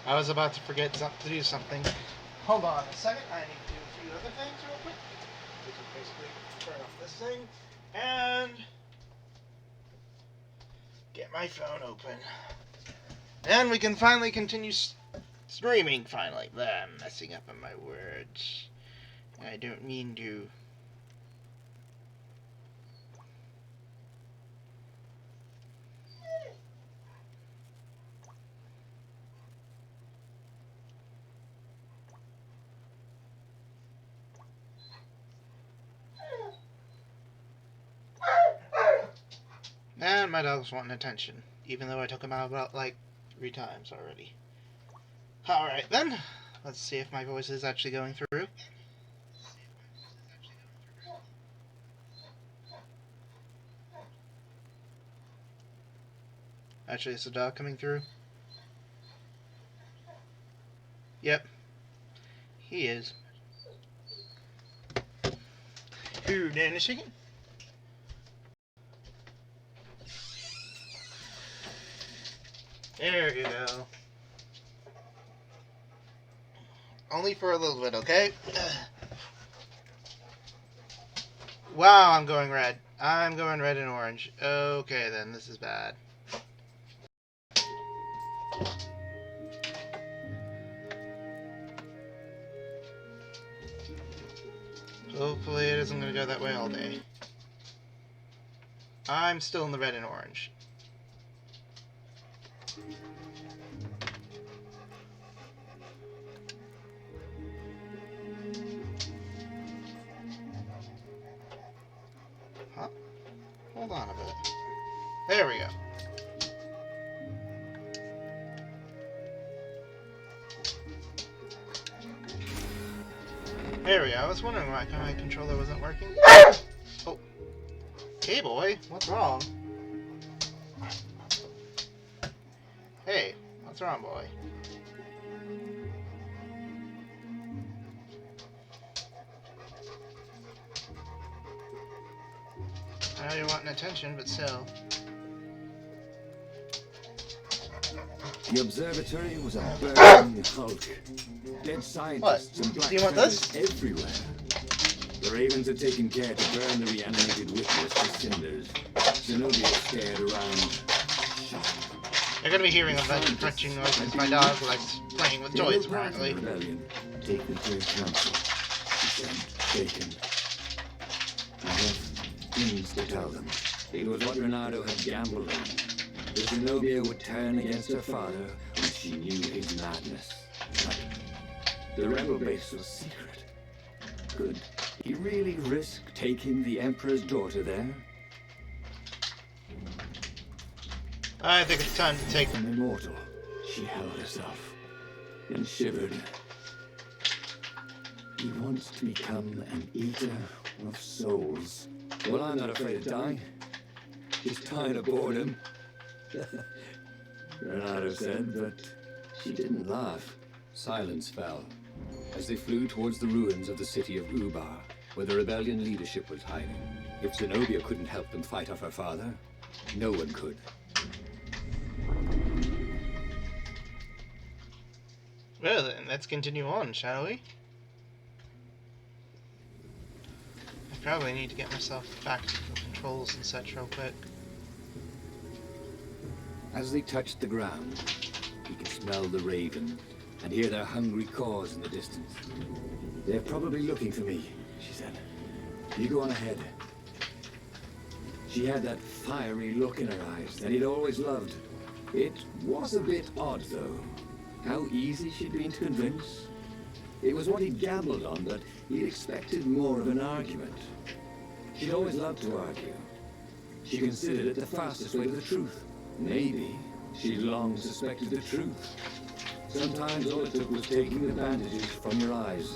I was about to forget to do something. Hold on a second. I need to do a few other things real quick. We can basically turn off this thing and get my phone open. And we can finally continue streaming, finally. I'm messing up on my words. I don't mean to. And my dog's wanting attention, even though I took him out about, like, 3 times already. Alright then, let's see if my voice is actually going through. Actually, it's a dog coming through. Yep. He is. Ooh, Danny chicken. There you go. Only for a little bit, okay? Wow, I'm going red. I'm going red and orange. Okay, then. This is bad. Hopefully it isn't going to go that way all day. I'm still in the red and orange. Huh? Hold on a bit. There we go. There we go. I was wondering why my controller wasn't working. Oh. Hey, boy. What's wrong? Hey. What's wrong, boy? I know you're wanting attention, but still. The observatory was a burning hulk. Dead scientists and black feathers everywhere. The ravens had taken care to burn the reanimated witness to cinders. Zenobia stared around, shocked. You're gonna be hearing a bunch of crunching noises. My dog likes playing with toys, apparently. Rebellion. Take me to council. She said, shaken. I have things to tell them. It was what Renato had gambled on. That Zenobia would turn against her father when she knew his madness. But the rebel base was secret. Could he really risk taking the Emperor's daughter there? I think it's time to take An immortal, she held herself and shivered. He wants to become an eater of souls. Well, I'm not afraid to die. He's tired of boredom. Renato said, but she didn't laugh. Silence fell as they flew towards the ruins of the city of Ubar, where the rebellion leadership was hiding. If Zenobia couldn't help them fight off her father, no one could. Well then, let's continue on, shall we? I probably need to get myself back to the controls and such real quick. As they touched the ground, he could smell the raven and hear their hungry caws in the distance. They're probably looking for me, she said. You go on ahead. She had that fiery look in her eyes that he'd always loved. It was a bit odd, though. How easy she'd been to convince. It was what he'd gambled on, but he'd expected more of an argument. She'd always loved to argue. She considered it the fastest way to the truth. Maybe she'd long suspected the truth. Sometimes all it took was taking the bandages from your eyes.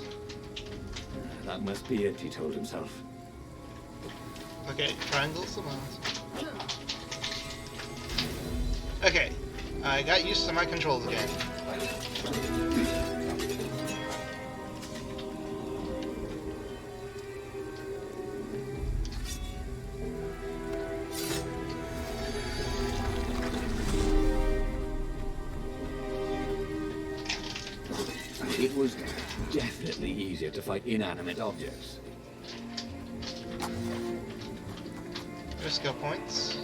That must be it, he told himself. Okay, triangles, come on. Okay, I got used to my controls again. definitely easier to fight inanimate objects. Your skill points.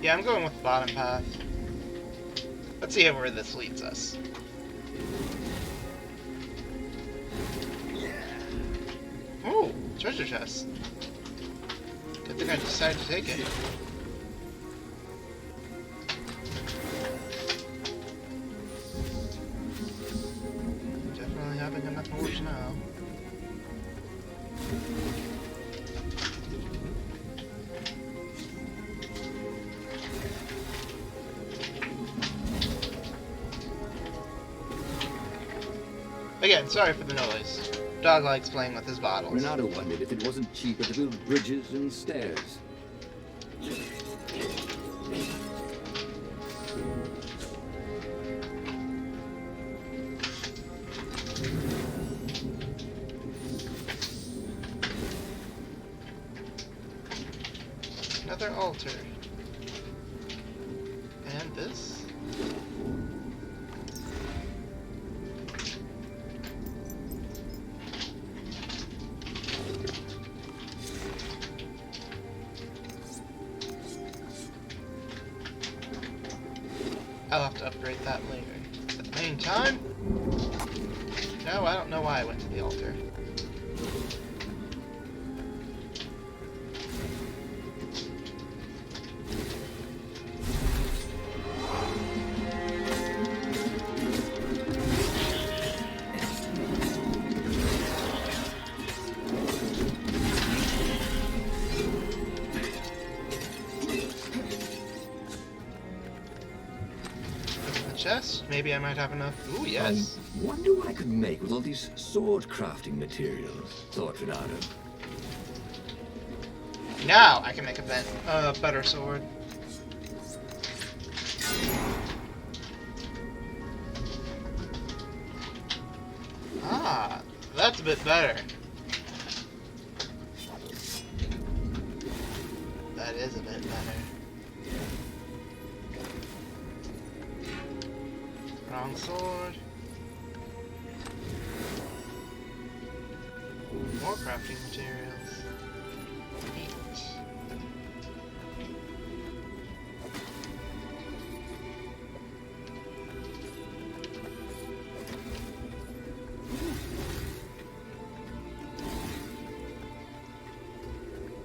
Yeah, I'm going with the bottom path. Let's see where this leads us. Oh, treasure chest. Good thing I decided to take it. Definitely having enough knowledge now. Again, sorry for the noise. Dog likes playing with his bottles. Renato wondered if it wasn't cheaper to build bridges and stairs. Another altar. And this? I'll have to upgrade that later. At the meantime... No, I don't know why I went to the altar. Chest? Maybe I might have enough. Ooh, yes. I wonder what I could make with all these sword crafting materials, thought Renato. Now I can make a better sword. Ah, that's a bit better. That is a bit better. Wrong sword. More crafting materials. Neat.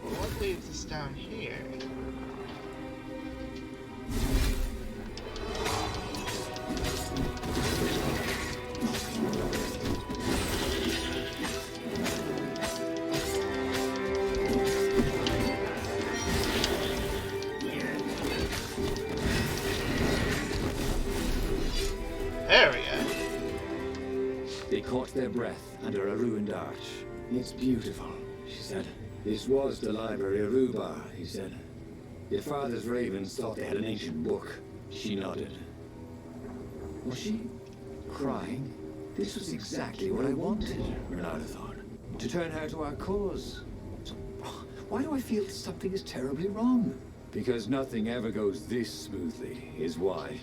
What leads us down here? There we go. They caught their breath under a ruined arch. It's beautiful, she said. This was the library of Ubar, he said. Your father's ravens thought they had an ancient book. She nodded. Was she crying? This was exactly what I wanted, Renato thought. To turn her to our cause. So, why do I feel something is terribly wrong? Because nothing ever goes this smoothly, is why.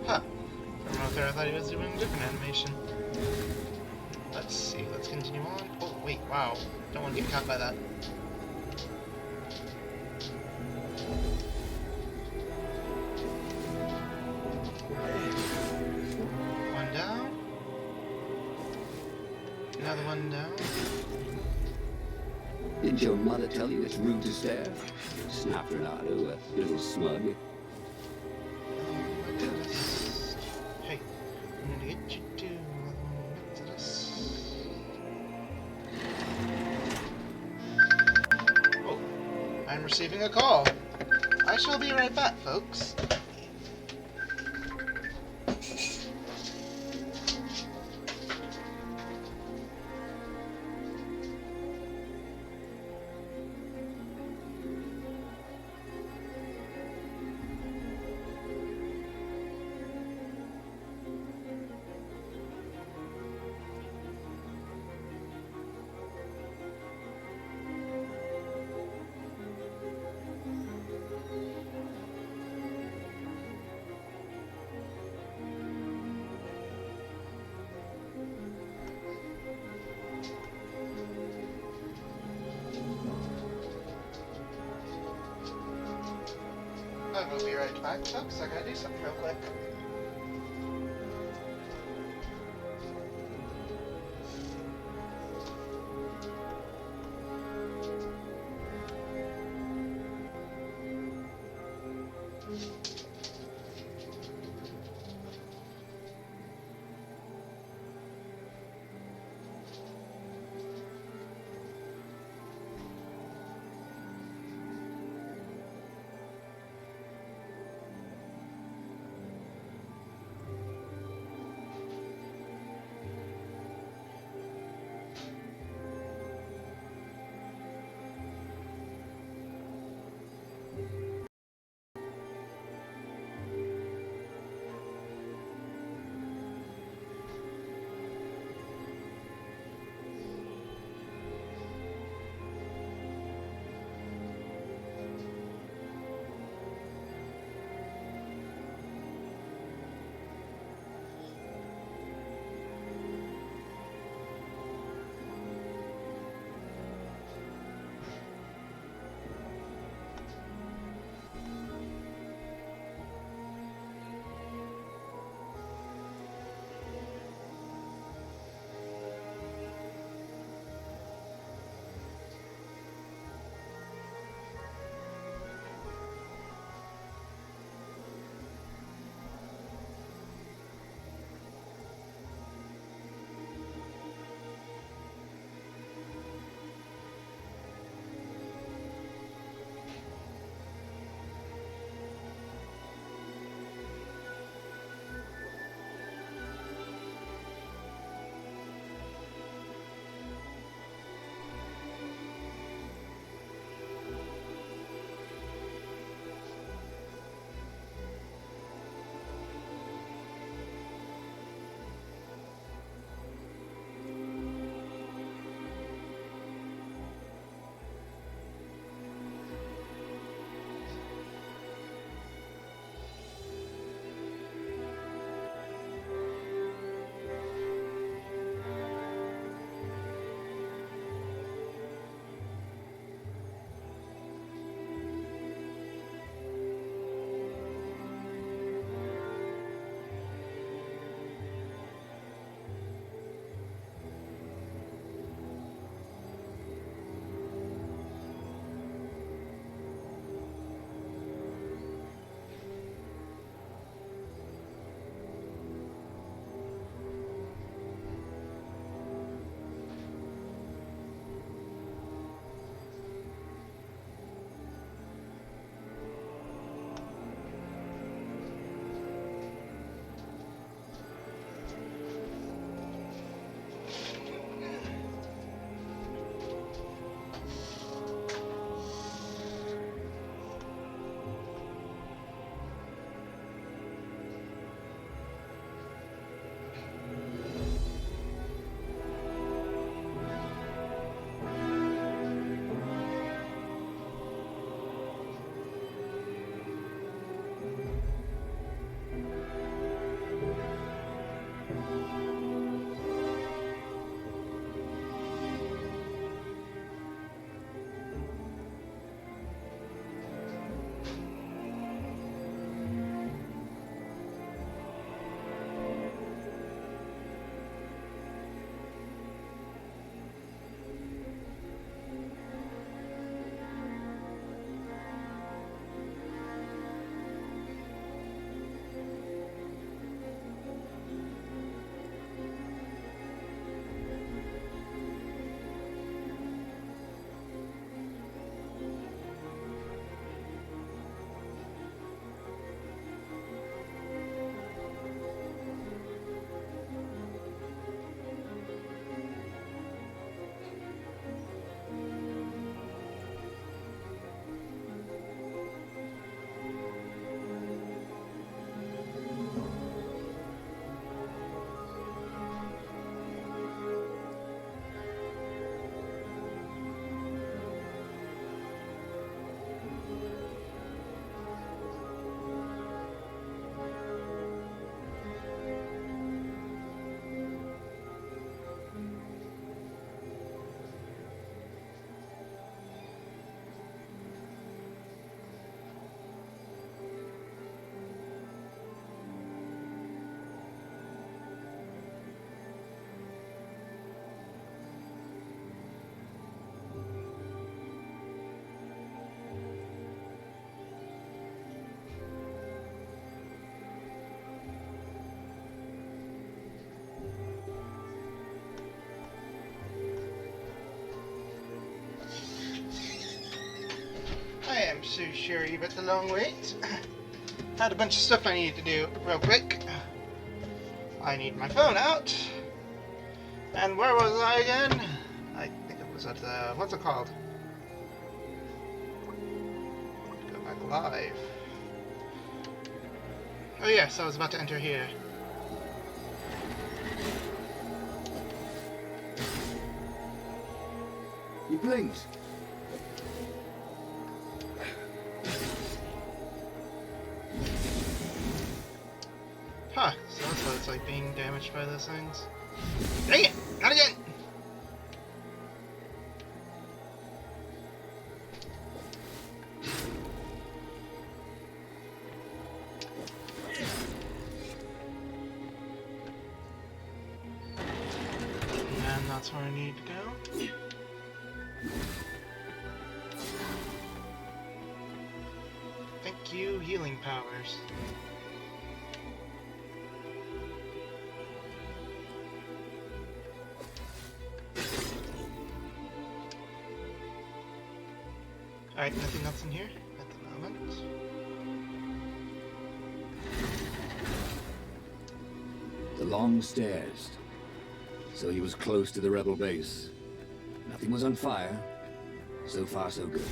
Huh. From out there, I thought he was doing a different animation. Let's see. Let's continue on. Oh, wait. Wow. Don't want to get caught by that. One down. Another one down. Didn't your mother tell you it's rude to stare? Snapped Renato, a little smug. Oh my goodness. Hey, I'm gonna get you to Exodus. Oh, I'm receiving a call. I shall be right back, folks. right back, folks. I gotta do something real quick. so sorry about the long wait. Had a bunch of stuff I needed to do real quick. I need my phone out. And where was I again? I think it was at the... what's it called? Go back live. Oh yes, I was about to enter here. You blinked. Huh, so that's what it's like being damaged by those things. Dang it! Not again! And that's where I need to go. Thank you, healing powers. Alright, nothing else in here at the moment. The long stairs. So he was close to the rebel base. Nothing was on fire. So far, so good.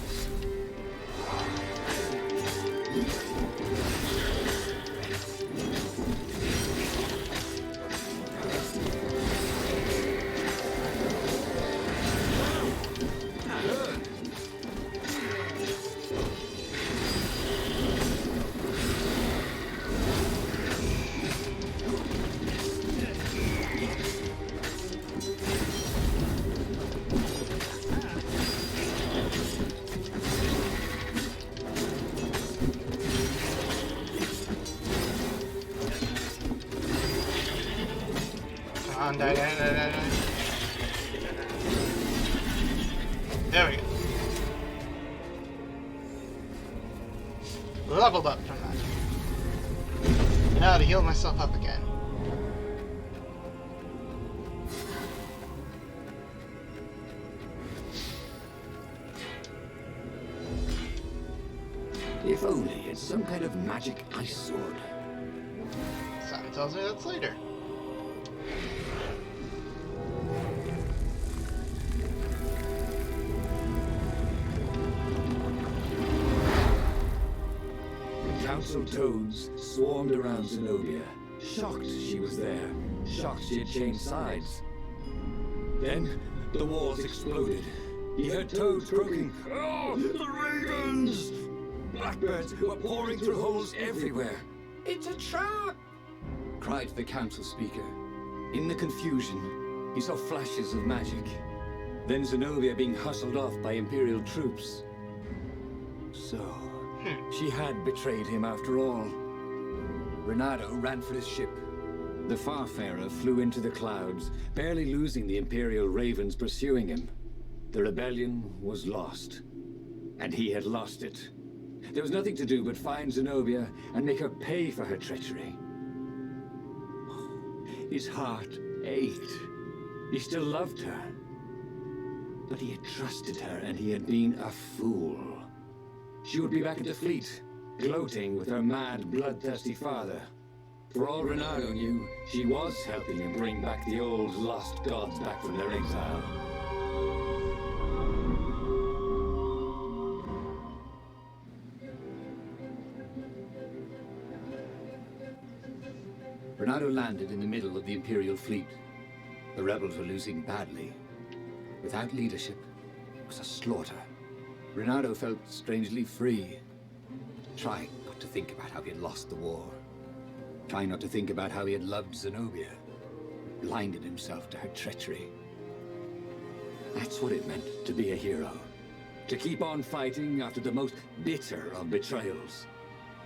Come on, die. There we go. Leveled up from that. Now to heal myself up again. If only it's some kind of magic ice sword. Something tells me that's later. The council toads swarmed around Zenobia, shocked she was there, shocked she had changed sides. Then the walls exploded. He heard toads croaking, "Oh, the ravens!" Blackbirds were pouring through holes everywhere. "It's a trap!" cried the council speaker. In the confusion, he saw flashes of magic. Then Zenobia being hustled off by Imperial troops. So, she had betrayed him after all. Renato ran for his ship. The Farfarer flew into the clouds, barely losing the Imperial ravens pursuing him. The rebellion was lost, and he had lost it. There was nothing to do but find Zenobia and make her pay for her treachery. His heart ached. He still loved her. But he had trusted her, and he had been a fool. She would be back at the fleet, gloating with her mad, bloodthirsty father. For all Renato knew, she was helping him bring back the old lost gods back from their exile. Renato landed in the middle of the Imperial fleet. The rebels were losing badly. Without leadership, it was a slaughter. Renato felt strangely free, trying not to think about how he had lost the war. Trying not to think about how he had loved Zenobia, blinded himself to her treachery. That's what it meant to be a hero. To keep on fighting after the most bitter of betrayals.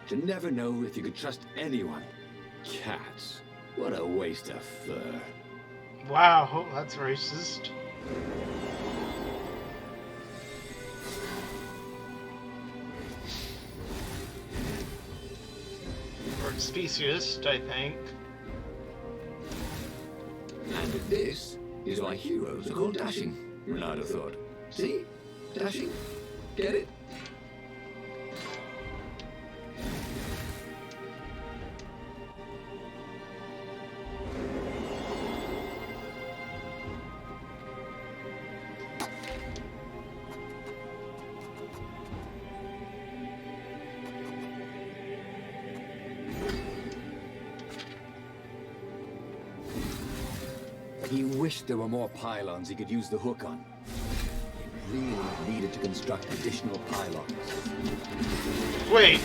To never know if you could trust anyone. Cats. What a waste of fur. Wow, that's racist. Or speciesist, I think. And this is why heroes are called dashing, Renato thought. See? Dashing? Get it? He wished there were more pylons he could use the hook on. He really needed to construct additional pylons. Wait.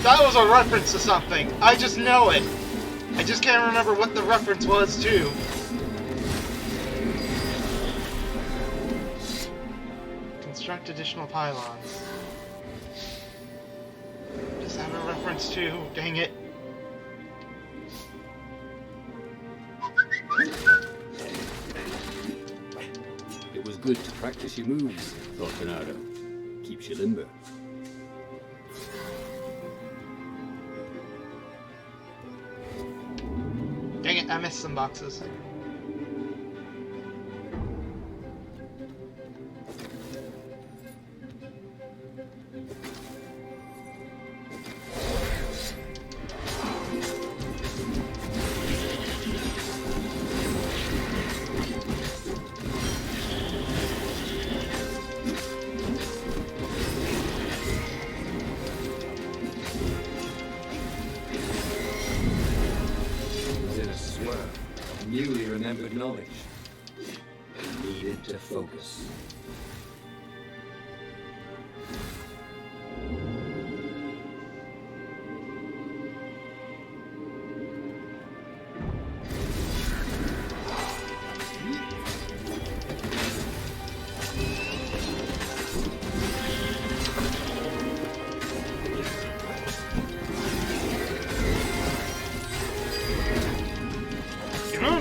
That was a reference to something. I just know it. I just can't remember what the reference was to. Construct additional pylons. Does that have a reference to? Dang it. It was good to practice your moves, thought Bernardo. Keeps you limber. Dang it, I missed some boxes. Newly remembered knowledge. He needed to focus.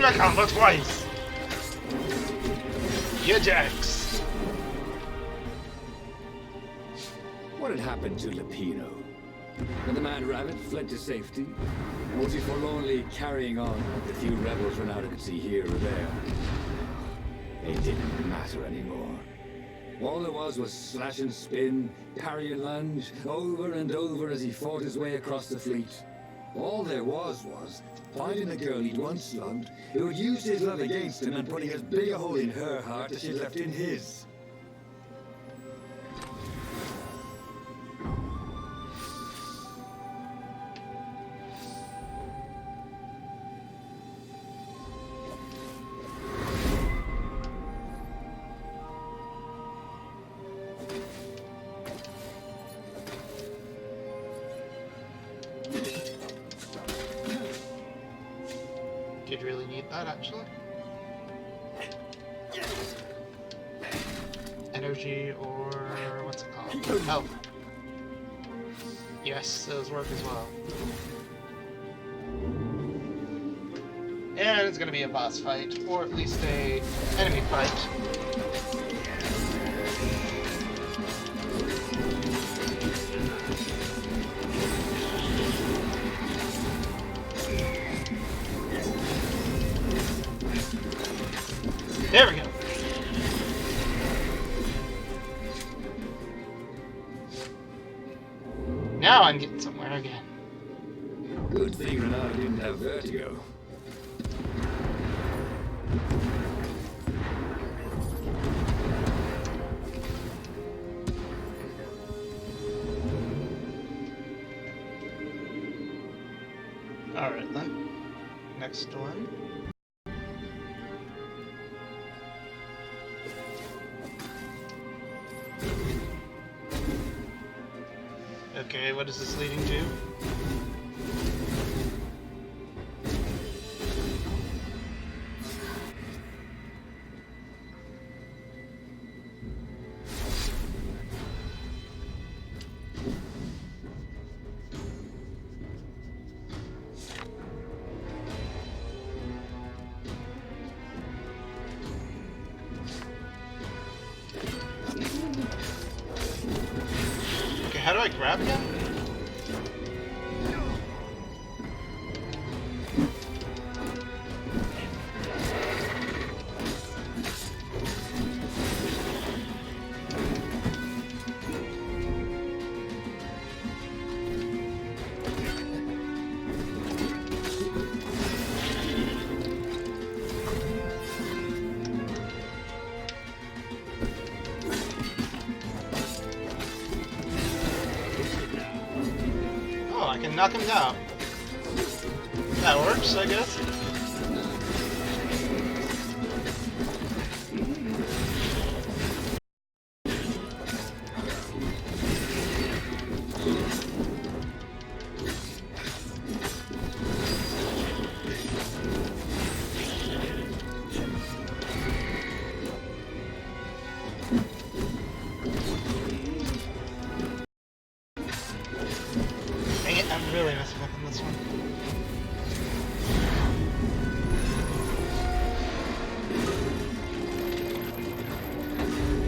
I combo twice. You jacks. What had happened to Lupino? When the Mad Rabbit fled to safety? Was he forlornly carrying on with the few rebels Renato could see here or there? It didn't matter anymore. All there was slash and spin, parry and lunge, over and over as he fought his way across the fleet. All there was finding the girl he'd once loved, who had used his love against him and putting as big a hole in her heart as she'd left in his. Did really need that, actually. Energy, or what's it called? Health. Yes, those work as well. And it's gonna be a boss fight, or at least a enemy fight. There we go. Now I'm getting somewhere again. Good thing Renato didn't have vertigo. Alright then. Next one. Okay, what is this leading to? Okay, how do I grab again? knock him down. That works, I guess. Dang it, I'm really messing up on this one.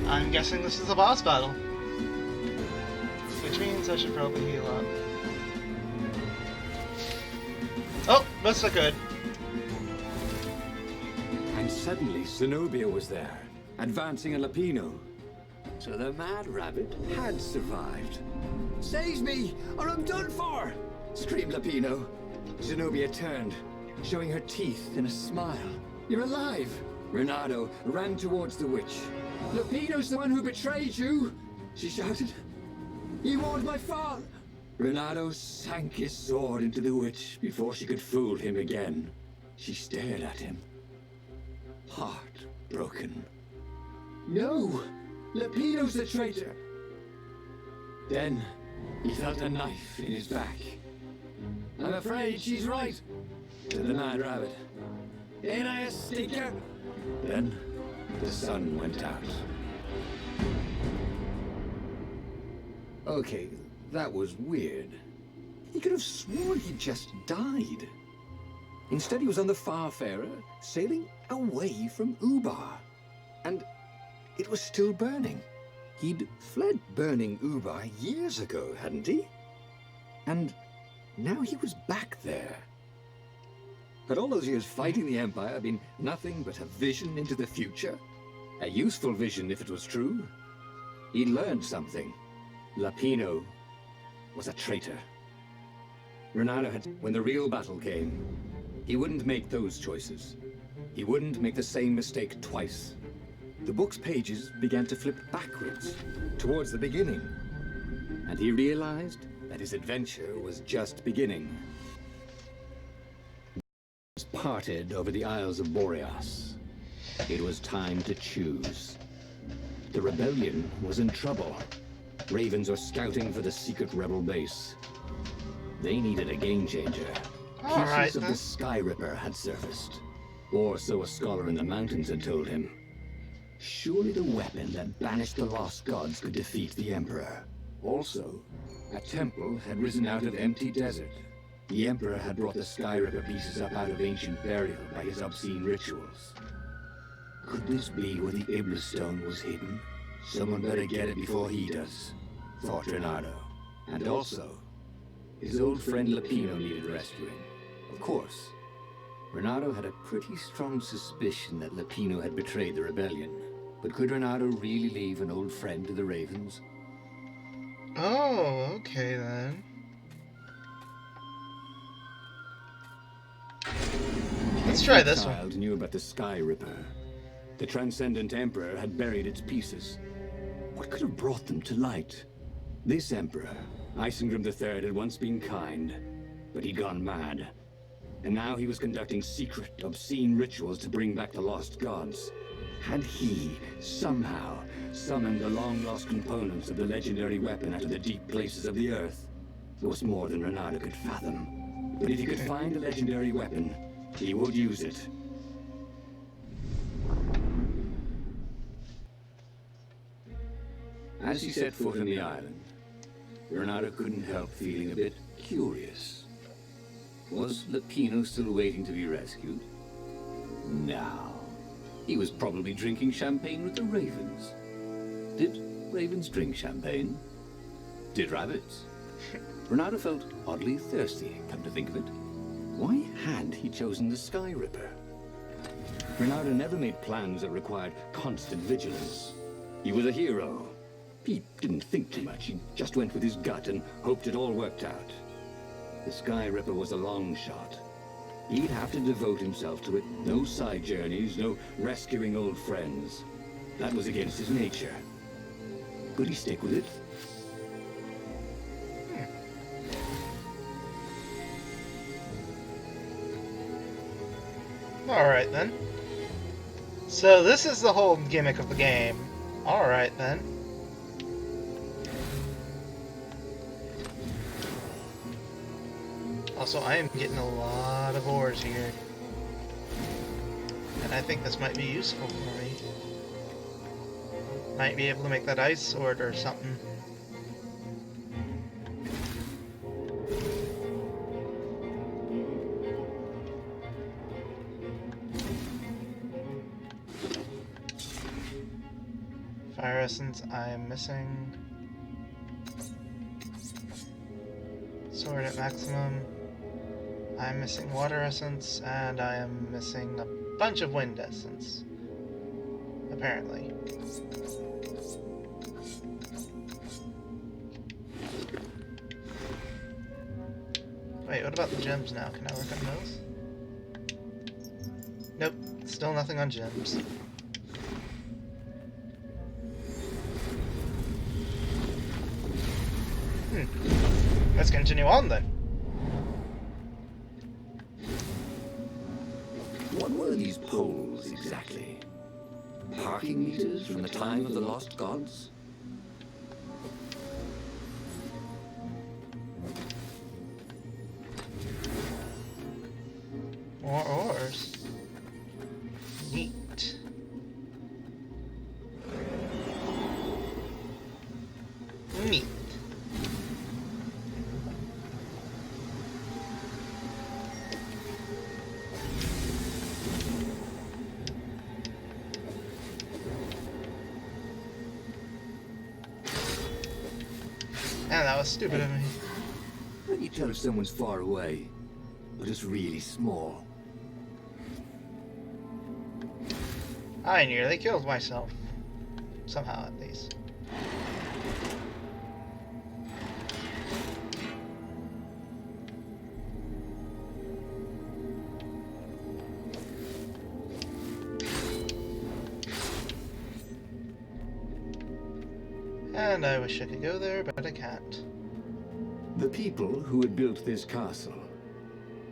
I'm guessing this is a boss battle. Which means I should probably heal up. Oh, that's not good. And suddenly, Zenobia was there, advancing a Lapino. So the Mad Rabbit had survived. Save me, or I'm done for! Screamed Lapino. Zenobia turned, showing her teeth in a smile. You're alive! Renato ran towards the witch. Lapino's the one who betrayed you! She shouted. You warned my father! Renato sank his sword into the witch before she could fool him again. She stared at him, heartbroken. No! Lapino's the traitor! Then he felt a knife in his back. I'm afraid she's right, said the Mad Rabbit. Ain't I a stinker? Then the sun went out. Okay, that was weird. He could have sworn he just died. Instead, he was on the Farfarer, sailing away from Ubar. And it was still burning. He'd fled burning Ubar years ago, hadn't he? And now he was back there. Had all those years fighting the Empire been nothing but a vision into the future? A useful vision if it was true. He'd learned something. Lapino was a traitor. Renato had, when the real battle came, he wouldn't make those choices. He wouldn't make the same mistake twice. The book's pages began to flip backwards, towards the beginning. And he realized that his adventure was just beginning. Parted over the Isles of Boreas. It was time to choose. The rebellion was in trouble. Ravens were scouting for the secret rebel base. They needed a game changer. Pieces of the Sky Ripper had surfaced. Or so a scholar in the mountains had told him. Surely the weapon that banished the lost gods could defeat the Emperor. Also, a temple had risen out of empty desert. The Emperor had brought the Sky Ripper pieces up out of ancient burial by his obscene rituals. Could this be where the Iblis Stone was hidden? Someone better get it before he does, thought Renato. And also, his old friend Lapino needed rescuing. Of course, Renato had a pretty strong suspicion that Lapino had betrayed the rebellion. But could Renato really leave an old friend to the Ravens? Oh, okay then. Let's try this one. The child knew about the Sky Ripper. The Transcendent Emperor had buried its pieces. What could have brought them to light? This Emperor, Isengrim III, had once been kind, but he'd gone mad. And now he was conducting secret, obscene rituals to bring back the lost gods. Had he, somehow, summoned the long-lost components of the legendary weapon out of the deep places of the earth? It was more than Renato could fathom. But if he could find a legendary weapon, he would use it. As he set foot on the island, Renato couldn't help feeling a bit curious. Was Lapino still waiting to be rescued? No. He was probably drinking champagne with the ravens. Did ravens drink champagne? Did rabbits? Renato felt oddly thirsty, come to think of it. Why had he chosen the Sky Ripper? Renato never made plans that required constant vigilance. He was a hero. He didn't think too much. He just went with his gut and hoped it all worked out. The Sky Ripper was a long shot. He'd have to devote himself to it. No side journeys, no rescuing old friends. That was against his nature. Could he stick with it? Alright then. So this is the whole gimmick of the game. Alright then. Also, I am getting a lot of ores here. And I think this might be useful for me. Might be able to make that ice sword or something. Fire essence I am missing. Sword at maximum. I'm missing water essence, and I am missing a bunch of wind essence. Apparently. Wait, what about the gems now? Can I work on those? Nope, still nothing on gems. Let's continue on then. What were these poles exactly? Parking meters from the time of the lost gods? More ores. Neat. Neat. Man, that was stupid of me. How do you tell if someone's far away, or just really small? I nearly killed myself. Somehow, at least. And I wish I could go there, but I can't. The people who had built this castle,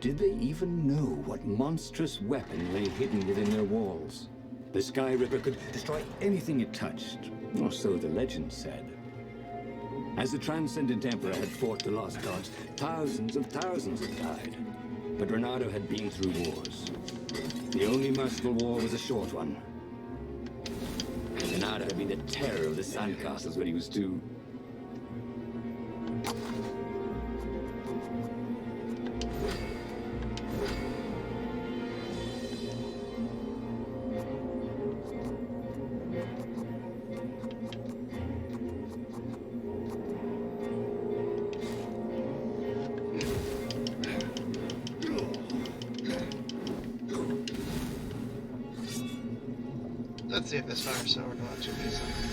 did they even know what monstrous weapon lay hidden within their walls? The Sky Ripper could destroy anything it touched, or so the legend said. As the Transcendent Emperor had fought the Lost Gods, thousands had died. But Renato had been through wars. The only merciful war was a short one. Renato had been the terror of the sandcastles when he was 2. Let's see if this fire sword will actually do something.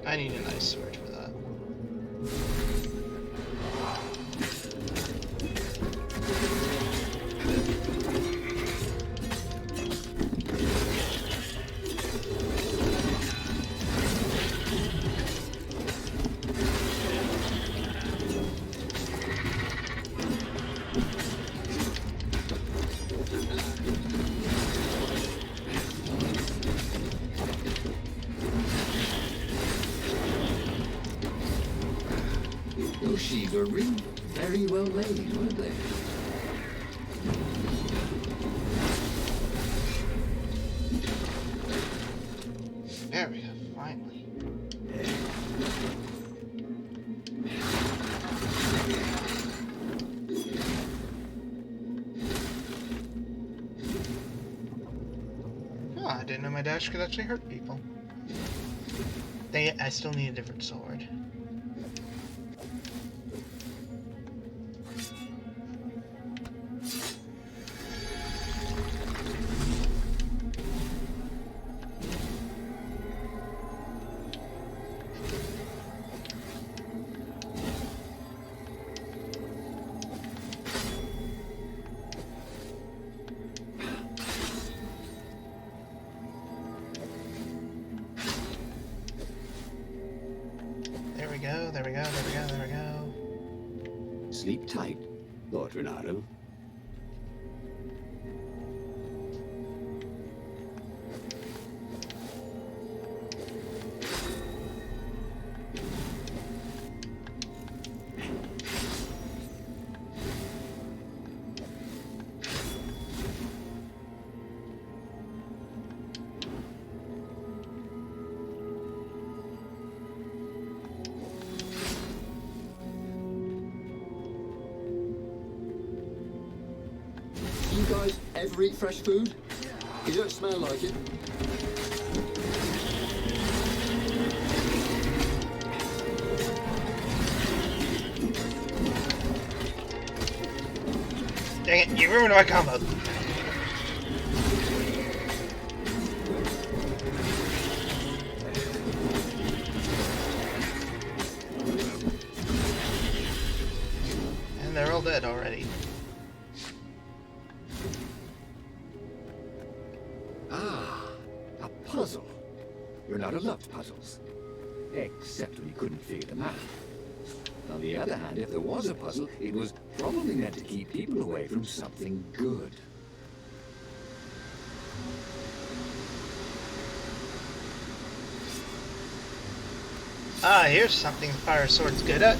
I need an ice sword for that. Those sheaves were really very well made, weren't they? There we go, finally. Oh, I didn't know my dash could actually hurt people. Dang it, I still need a different sword. There we go, there we go, there we go, there we go. Sleep tight. thought Renato. You guys ever eat fresh food? You don't smell like it. Dang it, you ruined my combo. And they're all dead already. A puzzle. Renato loved puzzles. Except when he couldn't figure them out. On the other hand, if there was a puzzle, it was probably meant to keep people away from something good. Ah, here's something the Fire Sword's good at.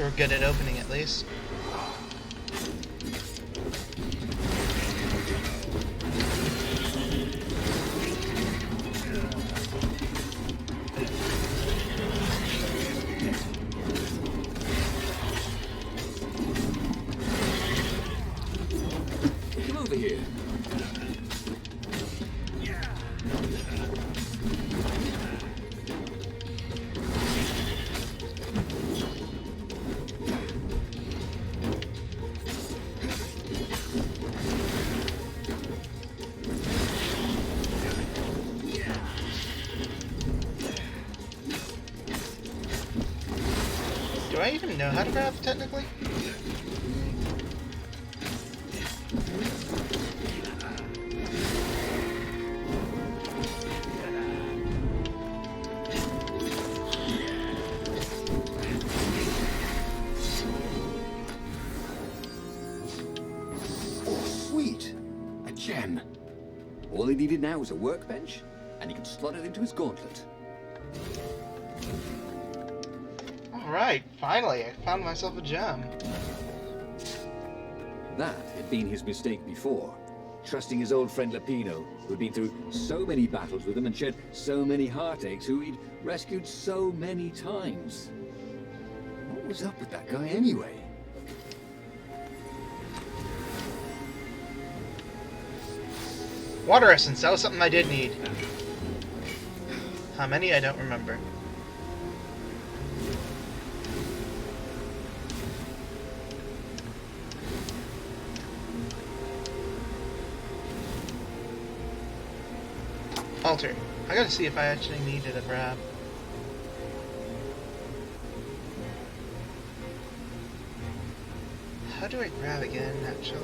Or good at opening, at least. Come over here. Do I even know how to grab, technically? Oh, sweet! A gem. All he needed now was a workbench, and he could slot it into his gauntlet. Alright, finally, I found myself a gem. That had been his mistake before. Trusting his old friend Lapino, who'd been through so many battles with him and shed so many heartaches, who he'd rescued so many times. What was up with that guy anyway? Water essence, that was something I did need. How many? I don't remember. Altar. I gotta see if I actually needed a grab. How do I grab again, actually?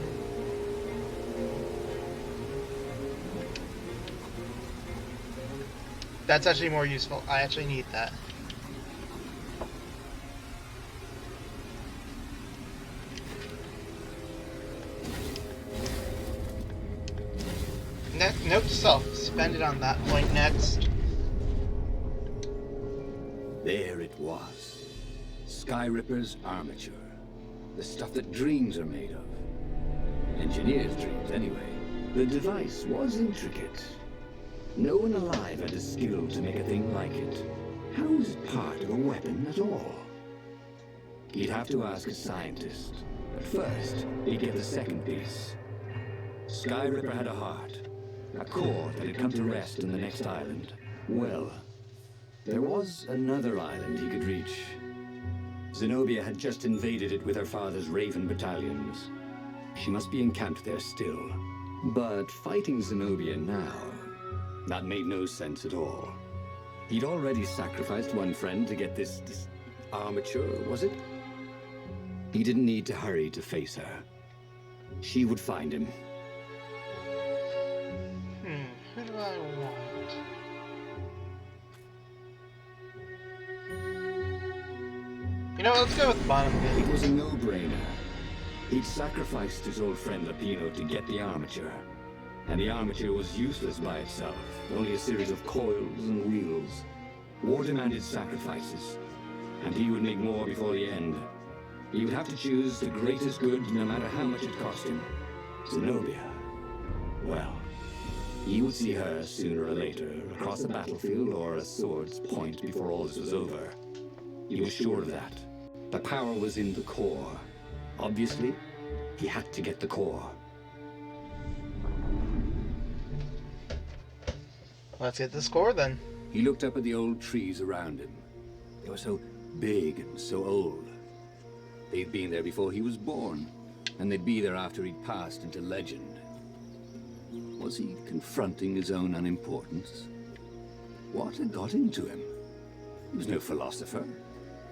That's actually more useful. I actually need that. Note to self, spend it on that point next. There it was. Skyripper's armature. The stuff that dreams are made of. Engineers' dreams, anyway. The device was intricate. No one alive had the skill to make a thing like it. How was it part of a weapon at all? He'd have to ask a scientist. But first, he'd get the second piece. Skyripper had a heart. A core that had come to rest in the next island. Well, there was another island he could reach. Zenobia had just invaded it with her father's Raven battalions. She must be encamped there still. But fighting Zenobia now, that made no sense at all. He'd already sacrificed one friend to get this armature, was it? He didn't need to hurry to face her. She would find him. Who do I want? You know what, let's go with the bottom It again. was a no-brainer. He'd sacrificed his old friend Lapino to get the armature. And the armature was useless by itself, only a series of coils and wheels. War demanded sacrifices, and he would make more before the end. He would have to choose the greatest good, no matter how much it cost him. Zenobia. Well, he would see her sooner or later, across a battlefield or a sword's point before all this was over. He was sure of that. The power was in the core. Obviously, he had to get the core. Let's get the score then. He looked up at the old trees around him. They were so big and so old. They'd been there before he was born, and they'd be there after he'd passed into legend. Was he confronting his own unimportance? What had got into him? He was no philosopher.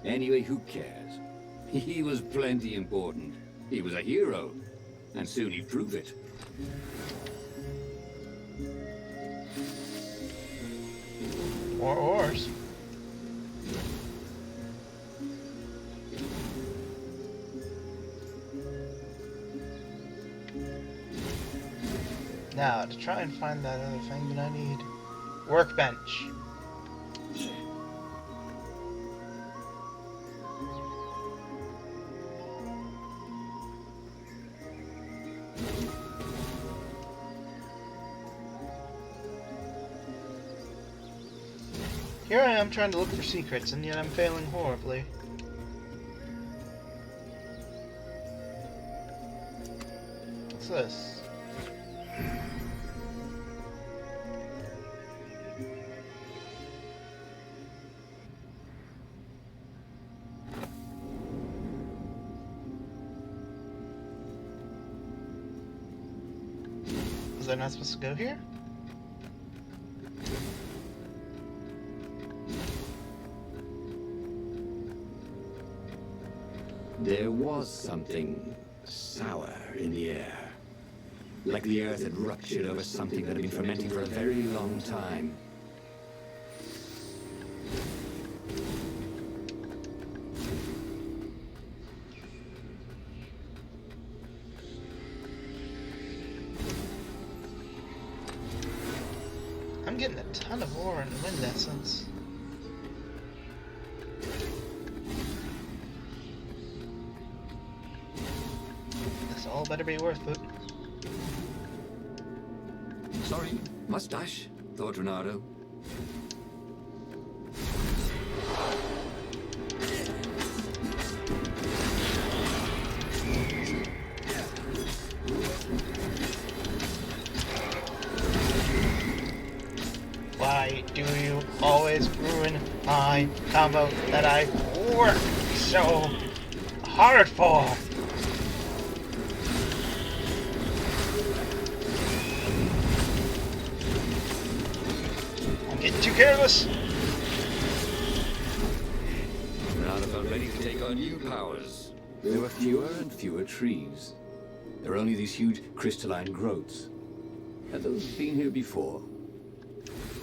Anyway, who cares? He was plenty important. He was a hero, and soon he'd prove it. More ores. Now, to try and find that other thing that I need. Workbench. Here I am trying to look for secrets, and yet I'm failing horribly. What's this? Was I not supposed to go here? There was something sour in the air. Like the earth had ruptured over something that had been fermenting for a very long time. I'm getting a ton of ore and wind essence. This all better be worth it. Sorry, mustache, thought Renato. Why do you always ruin my combo that I work so hard for? I'm getting too careless. Renato felt ready to take on new powers. There were fewer and fewer trees. There were only these huge crystalline growths. Had those been here before?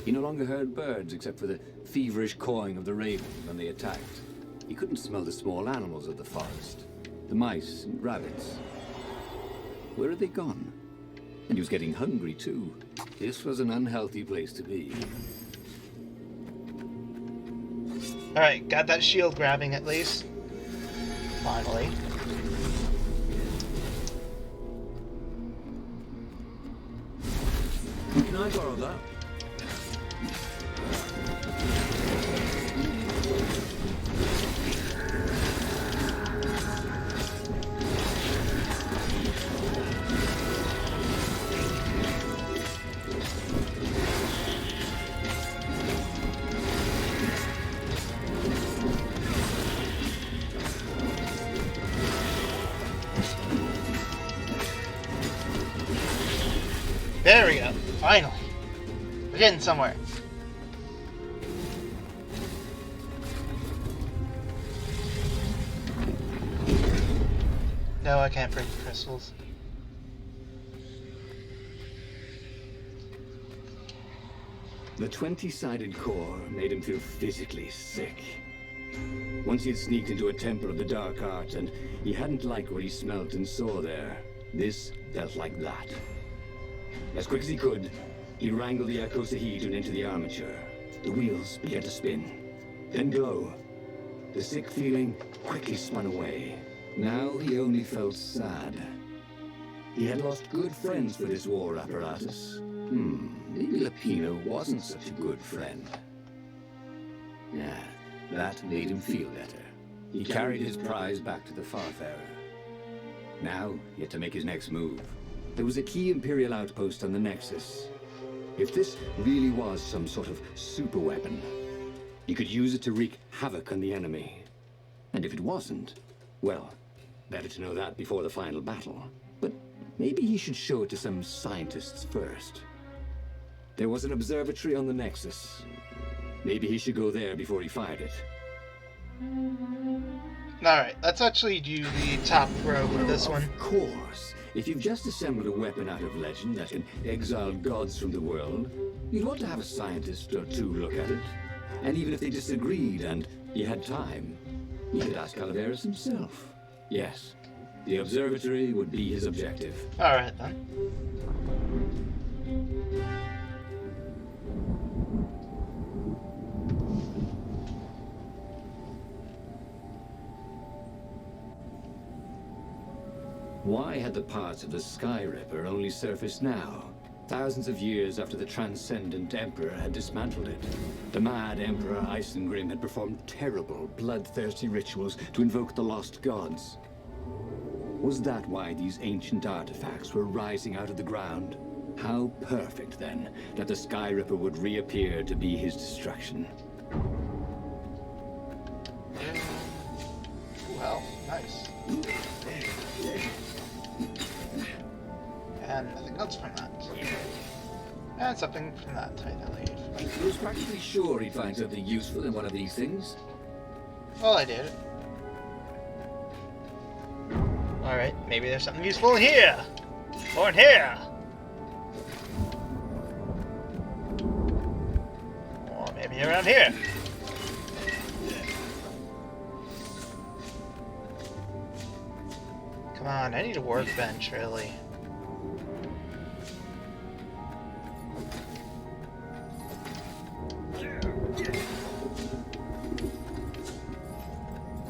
He no longer heard birds except for the feverish cawing of the ravens when they attacked. He couldn't smell the small animals of the forest, the mice and rabbits. Where had they gone? And he was getting hungry too. This was an unhealthy place to be. Alright, got that shield grabbing at least. Finally. Can I borrow that? There we go. Finally. We're getting somewhere. No, I can't break the crystals. The 20-sided core made him feel physically sick. Once he had sneaked into a temple of the dark arts, and he hadn't liked what he smelt and saw there. This felt like that. As quick as he could, he wrangled the icosahedron into the armature. The wheels began to spin, then glow. The sick feeling quickly spun away. Now he only felt sad. He had lost good friends for this war apparatus. Maybe Lapino wasn't such a good friend. Yeah, that made him feel better. He carried his prize back to the Farfarer. Now, he had to make his next move. There was a key Imperial outpost on the Nexus. If this really was some sort of super weapon, he could use it to wreak havoc on the enemy. And if it wasn't, well, better to know that before the final battle. But maybe he should show it to some scientists first. There was an observatory on the Nexus. Maybe he should go there before he fired it. Alright, let's actually do the top row with this one. Of course. If you've just assembled a weapon out of legend that can exile gods from the world, you'd want to have a scientist or two look at it. And even if they disagreed and you had time, you could ask Calaveras himself. Yes, the observatory would be his objective. Alright then. Why had the parts of the Sky Ripper only surfaced now? Thousands of years after the Transcendent Emperor had dismantled it. The mad Emperor Isengrim had performed terrible, bloodthirsty rituals to invoke the lost gods. Was that why these ancient artifacts were rising out of the ground? How perfect, then, that the Sky Ripper would reappear to be his destruction. Well, nice. And nothing else from that. And something from that, I believe. He was practically sure he'd find something useful in one of these things. Well, I did. Alright, maybe there's something useful in here! Or in here! Or maybe around here. Come on, I need a workbench, really.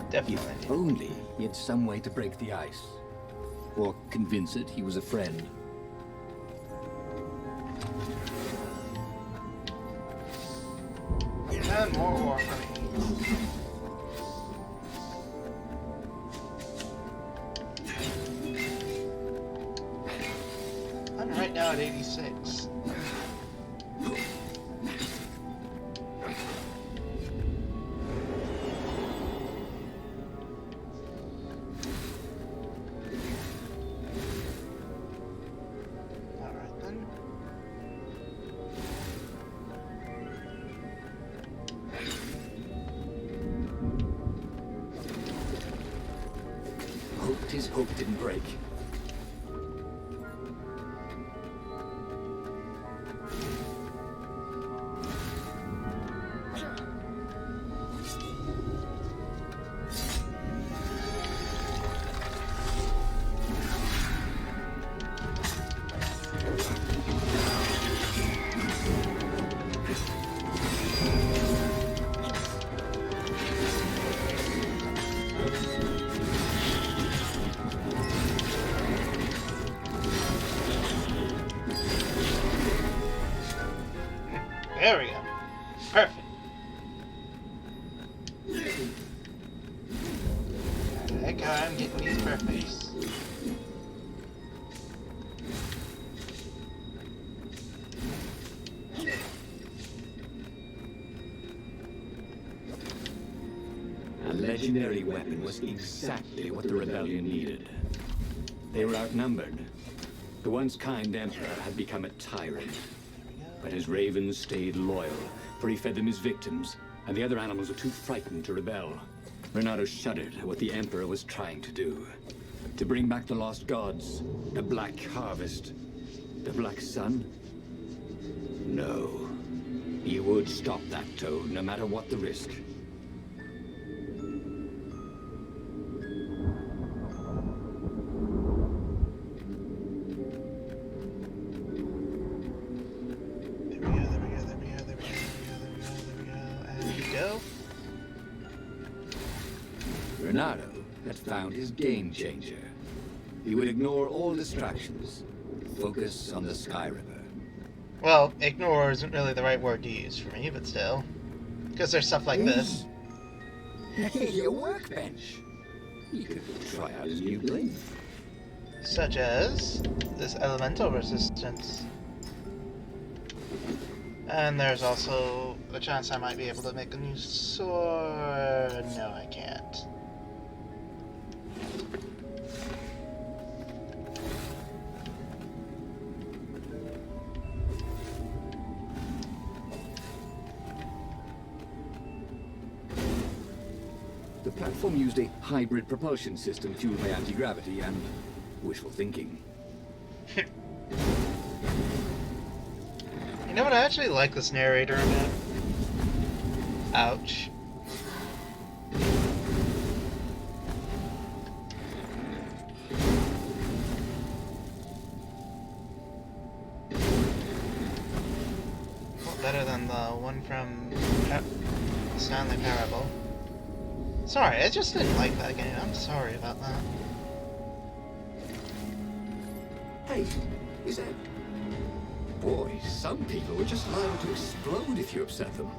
Definitely. If only he had some way to break the ice. Or convince it he was a friend. And more war for me. I'm right now at 86. His hope didn't break. There we go. Perfect. Heck, I'm getting these perfects. A legendary weapon was exactly what the rebellion needed. They were outnumbered. The once kind emperor had become a tyrant. But his ravens stayed loyal, for he fed them his victims, and the other animals were too frightened to rebel. Renato shuddered at what the Emperor was trying to do. To bring back the lost gods, the Black Harvest, the Black Sun? No. He would stop that toad, no matter what the risk. Renato had found his game changer. He would ignore all distractions, focus on the Sky Ripper. Well, ignore isn't really the right word to use for me, but still. Because there's stuff like this. Hey, a workbench! He could try out his new blade. Such as this elemental resistance. And there's also a chance I might be able to make a new sword. No, I can't. The platform used a hybrid propulsion system fueled by anti-gravity and wishful thinking. You know what? I actually like this narrator a bit. Ouch. Well, better than the one from Stanley Parable. Sorry, I just didn't like that game. I'm sorry about that. Hey, is that... Boy, some people would just liable to explode if you upset them.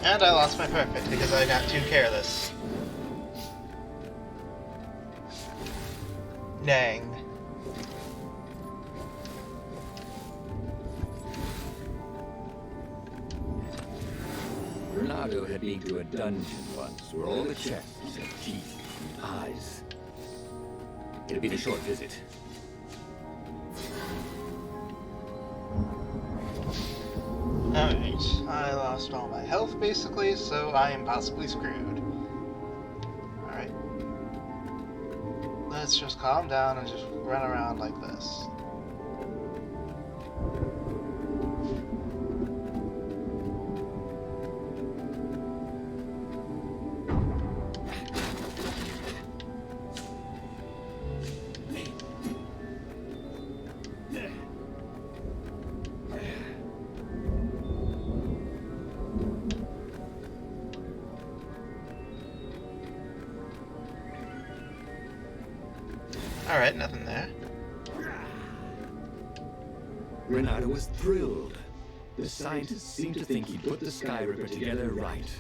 And I lost my perfect because I got too careless. Dang. Renato had been to a dungeon once where all the chests had teeth and eyes. It had been a short visit. Alright, I lost all my health basically, so I am possibly screwed. Alright. Let's just calm down and just run around like this. Alright, nothing there. Renato was thrilled. The scientists seemed to think he'd put the Sky Ripper together right.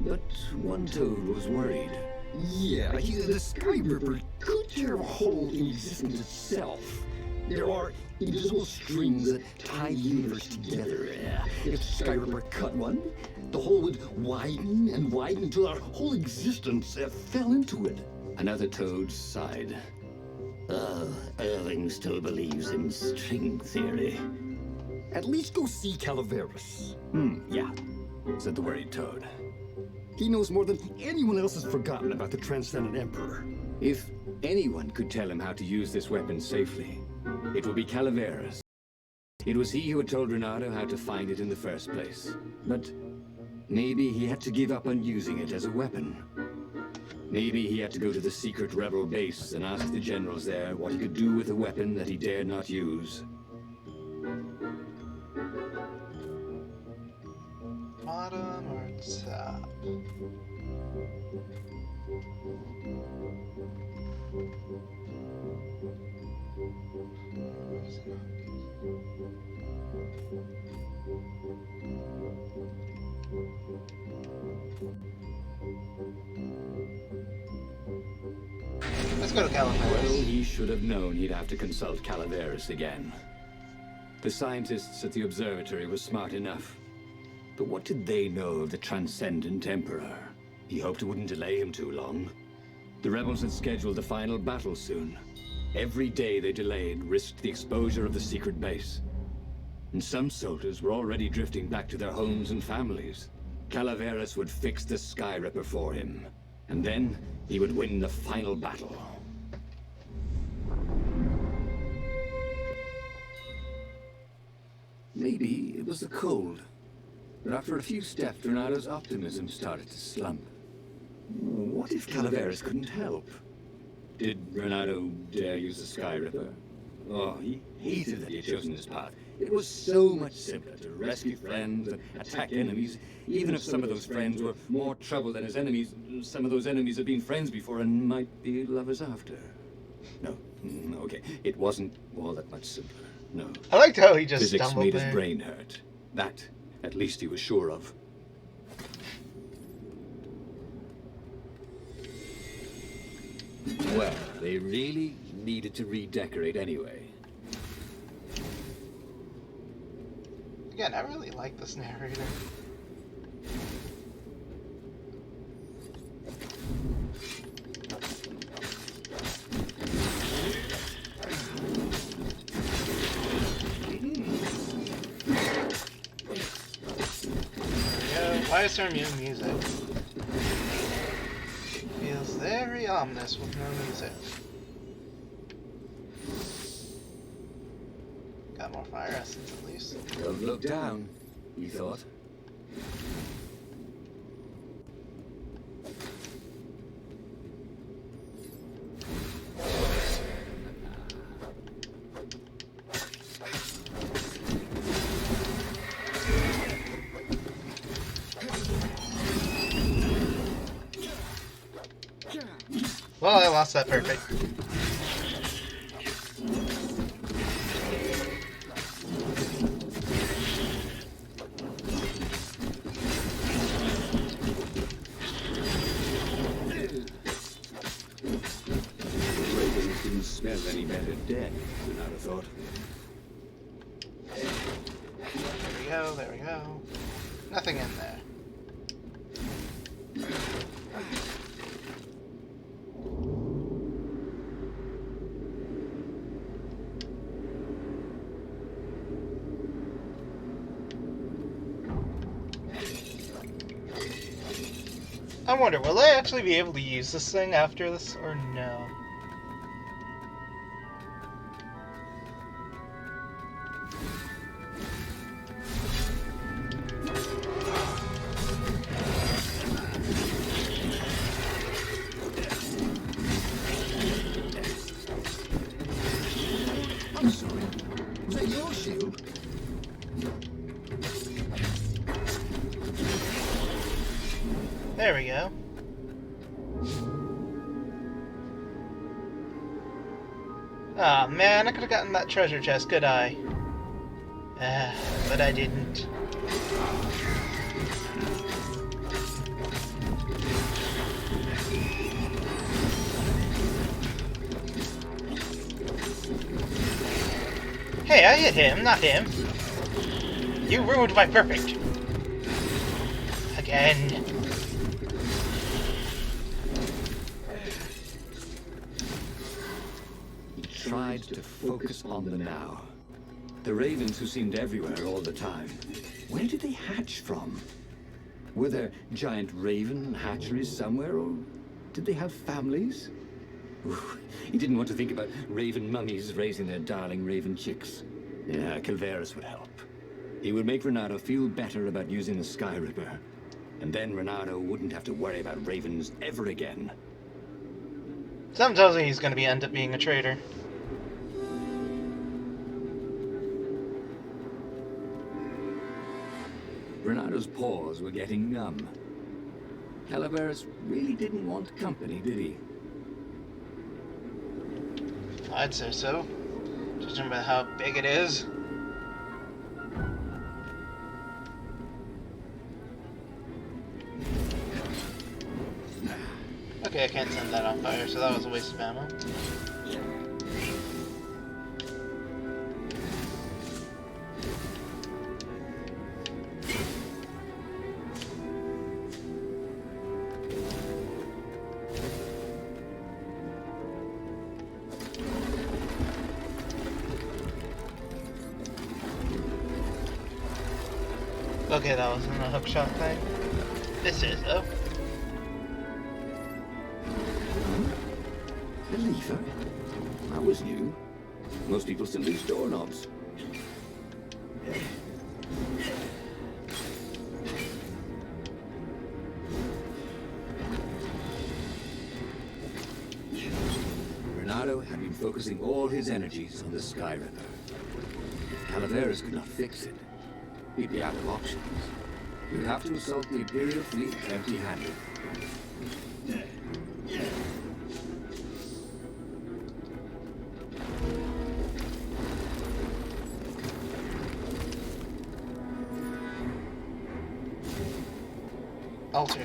But one Toad was worried. Yeah, the Sky Ripper could tear a hole in existence itself. There are invisible strings that tie the universe together. If the Sky Ripper cut one, the hole would widen and widen until our whole existence fell into it. Another Toad sighed. Irving still believes in string theory. At least go see Calaveras. Yeah, said the worried Toad. He knows more than anyone else has forgotten about the Transcendent Emperor. If anyone could tell him how to use this weapon safely, it would be Calaveras. It was he who had told Renato how to find it in the first place. But maybe he had to give up on using it as a weapon. Maybe he had to go to the secret rebel base and ask the generals there what he could do with a weapon that he dared not use. Bottom or top? Let's go to Well, Calaveras. he should have known he'd have to consult Calaveras again. The scientists at the observatory were smart enough. But what did they know of the Transcendent Emperor? He hoped it wouldn't delay him too long. The rebels had scheduled the final battle soon. Every day they delayed risked the exposure of the secret base. and some soldiers were already drifting back to their homes and families. Calaveras would fix the Sky Ripper for him, and then he would win the final battle. Maybe it was the cold, but after a few steps, Renado's optimism started to slump. What if Calaveras couldn't help? Did Renado dare use the Sky Ripper? Oh, he hated that he had chosen this path. It was so much simpler to rescue friends and attack enemies, even if some of those friends were more trouble than his enemies. Some of those enemies had been friends before and might be lovers after. No, okay, it wasn't all that much simpler. No. I liked how he just Physics stumbled made there. his brain hurt. That, at least, he was sure of. Well, they really needed to redecorate anyway. Again, I really like this narrator. Why is there new music? Feels very ominous with no music. Got more fire essence at least. Don't look down, he thought. Well, I lost that perfect. Ravens didn't smell any better dead than I'd have thought. There we go, there we go. Nothing in there. I wonder, will I actually be able to use this thing after this, or no? I'm sorry. Was that your shield? There we go. Ah, man, I could have gotten that treasure chest, could I? But I didn't. Hey, I hit him, not him. You ruined my perfect. Again. He tried to focus on the now. The ravens who seemed everywhere all the time. Where did they hatch from? Were there giant raven hatcheries somewhere, or did they have families? Ooh, he didn't want to think about raven mummies raising their darling raven chicks. Yeah, Calaveras would help. He would make Renado feel better about using the Sky Ripper. And then Renado wouldn't have to worry about ravens ever again. Something tells me he's going to end up being a traitor. Renado's paws were getting numb. Calaveras really didn't want company, did he? I'd say so. Judging by how big it is. Okay, I can't send that on fire, so that was a waste of ammo. Okay, that wasn't a hookshot thing. This is, though. A lever? That was new. Most people still use doorknobs. Renato had been focusing all his energies on the Sky Ripper. Calaveras could not fix it. He'd be out of options. He'd have to assault the Imperial fleet empty-handed. Alter.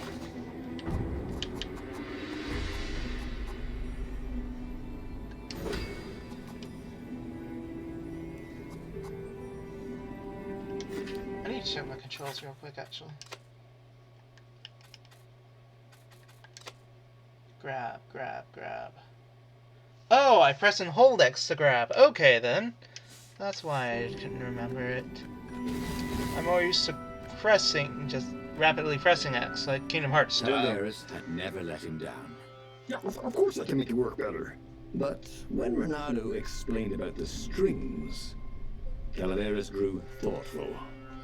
I need to check my controls real quick, actually. Grab, grab, grab. Oh, I press and hold X to grab. Okay, then. That's why I couldn't remember it. I'm more used to pressing, just rapidly pressing X, like Kingdom Hearts style. Calaveras had never let him down. Yeah, of course I can make it work better. But when Renato explained about the strings, Calaveras grew thoughtful.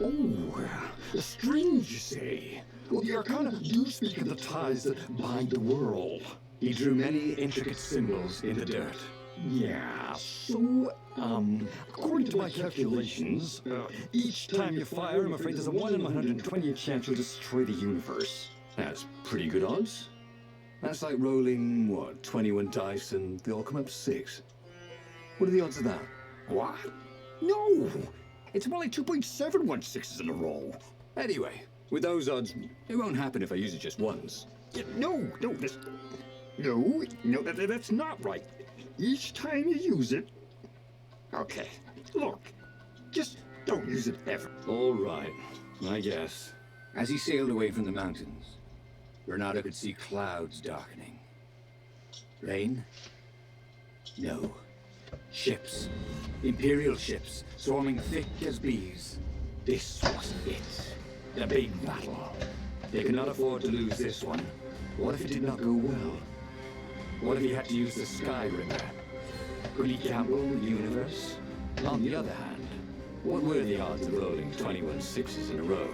Oh, the strings, you say? Well, the Arcana do speak of the ties that bind the world. He drew many intricate symbols in the dirt. Yeah, so, according to my calculations, each time you fire, I'm afraid there's a 1 in 120 chance you'll destroy the universe. That's pretty good odds. That's like rolling, what, 21 dice and they all come up 6. What are the odds of that? What? No! It's more like 2.716s in a row. Anyway, with those odds, it won't happen if I use it just once. Yeah, no, that's not right. Each time you use it... Okay, look, just don't use it ever. All right, I guess. As he sailed away from the mountains, Renato could see clouds darkening. Rain? No. Ships. Imperial ships, swarming thick as bees. This was it. The big battle. They could not afford to lose this one. What if it did not go well? What if he had to use the Sky Ripper? Could he gamble the universe? On the other hand, what were the odds of rolling 21 sixes in a row?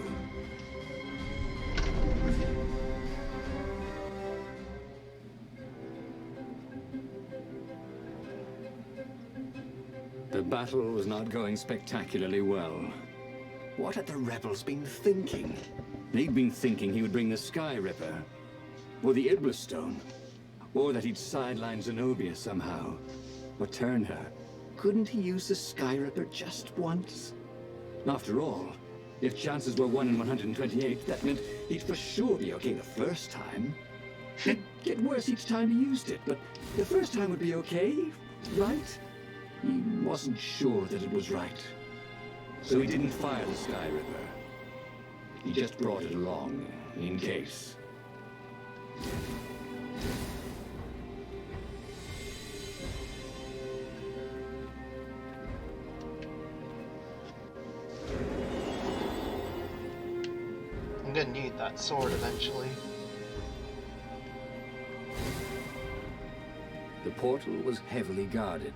The battle was not going spectacularly well. What had the rebels been thinking? They'd been thinking he would bring the Sky Ripper, or the Iblis Stone, or that he'd sideline Zenobia somehow, or turn her. Couldn't he use the Sky Ripper just once? After all, if chances were 1 in 128, that meant he'd for sure be okay the first time. It'd get worse each time he used it, but the first time would be okay, right? He wasn't sure that it was right. So he didn't fire the Sky Ripper. He just brought it along, in case. I'm gonna need that sword eventually. The portal was heavily guarded.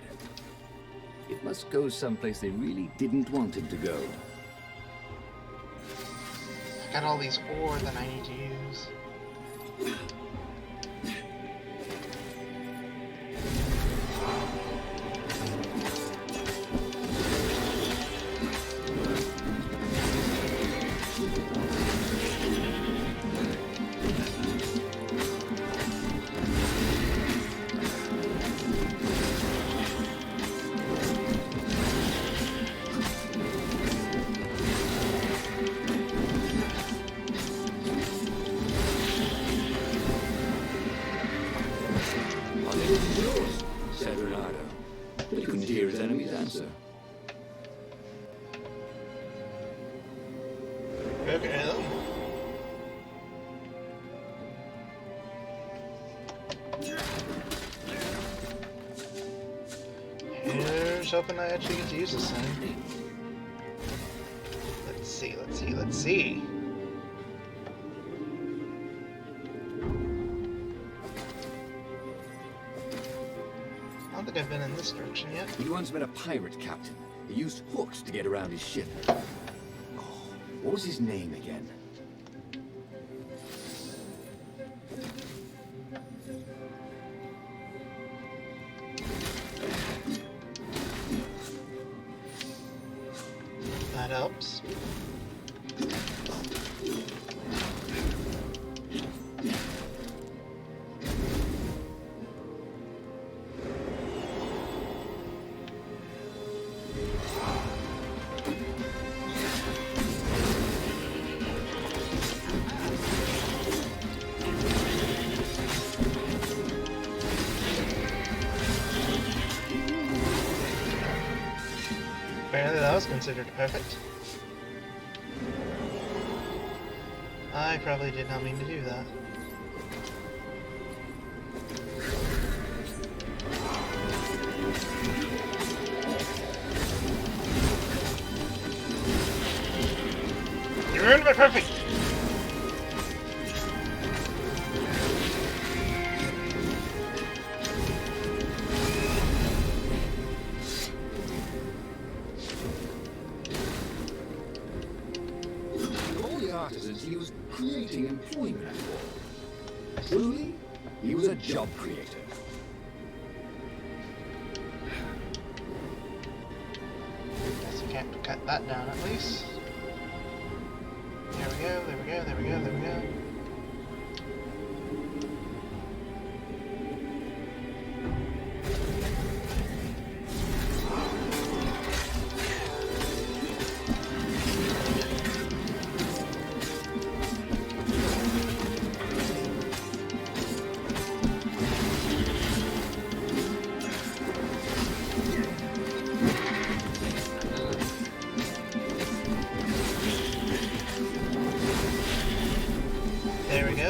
It must go someplace they really didn't want him to go. I got all these ore that I need to use. Said Renato, but he couldn't hear his enemy's answer. Okay. Here's hoping I actually get to use this thing. Let's see. Let's see. I don't think I've been in this direction yet. He'd once been a pirate captain. He used hooks to get around his ship. Oh, what was his name again? That helps. Apparently that was considered perfect. I probably did not mean to do that. You ruined my perfect! Artisans he was creating employment for. Truly, he was a job creator. Guess I can't cut that down at least. There we go, there we go, there we go, there we go.